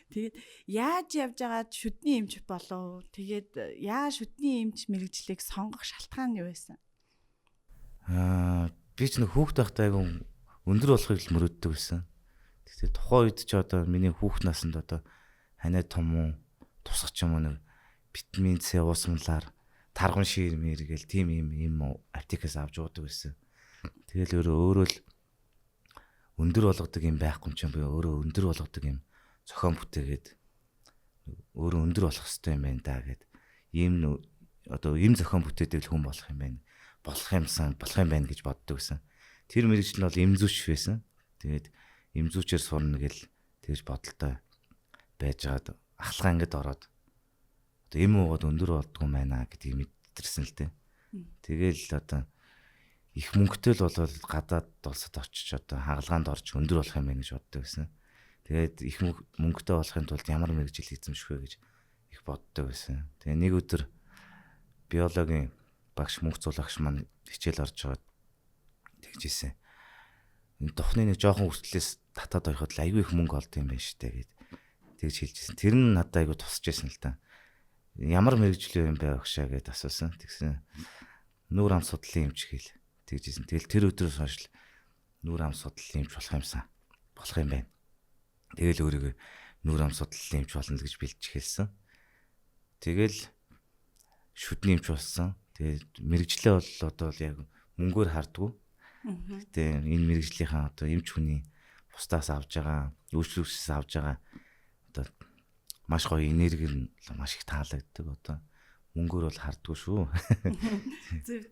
Тэгээд яаж явж байгаад шүдний эмч болов? Тэгээд яа шүдний эмч мэрэгжлийг сонгох шалтгаан нь юу байсан? Би ч нэг хүүхэд байхдаа айгүй өндөр болохыг л мөрөддөг байсан. Тэгтээ тухайн үед ч одоо миний хүүхэд насанд одоо ханаа том уу, тусах ч юм уу нэг витамин С уусмлаар тарган шир мэргээл тийм юм аптекаас авч уудаг байсан. Тэгэл өөрөө л өндөр болгодог юм байхгүй юм чинь би өөрөө өндөр болгодог юм зохион бүтээгээд өөрөө өндөр болох хэрэгтэй юм байна да гэд ийм одоо ийм зохион бүтээдэг хүн болох юм байна. Болох юм байна гэж боддог гэсэн. Тэр мэрэгчлэн бол эмзүүч байсан. Тэгээд эмзүүчээр сурна гэл тэгж бодолтой байж байгаад ахлах ангид ороод одоо эм уугаад өндөр болдгоо юм байна гэдгийг мэдэрсэн л дээ. Тэгэл одоо их мөнгөтэй л болоод гадаад улсад очиж одоо хагалгаанд орж өндөр болох юм байна гэж боддог байсан. Тэгээд их мөнгөтэй болохын тулд ямар мэрэгжил эзэмших вэ гэж их боддог байсан. Тэгээ нэг өдөр биологийн багш мөнх цулагч маань хичээл орж байгаа тэгжсэн. Энэ тухны нэг жоохон хүртлээс татаад ороход л айгүй их мөнгө олд юм байна штэ гэд тэгж хэлжсэн. Тэр нь надад айгүй тусч байсан л та. Ямар мэрэгжил юм бэ багшаа гэд асуусан. Тэгсэн нүүр ам судлалын эмч хэл тэгжсэн. Тэгэл тэр өдрөөс хойш л нүүр ам судлалын эмч болох юм байна. Тэгэл өөрийгөө нүүр ам судлалын эмч болно гэж бэлдэж хэлсэн. Тэгэл шүдний эмч болсон. Тэгээд мэрэгжлээ бол одоо яг мөнгөөр хардггүй. Гэтэ энэ мэрэгжлийнхаа одоо эмч хүний бусдаас авж байгаа, үйлчлүүлэгчээс авж байгаа одоо маш гоё энерги нь маш их таалагддаг одоо мөнгөөр бол хардггүй шүү. Зөв.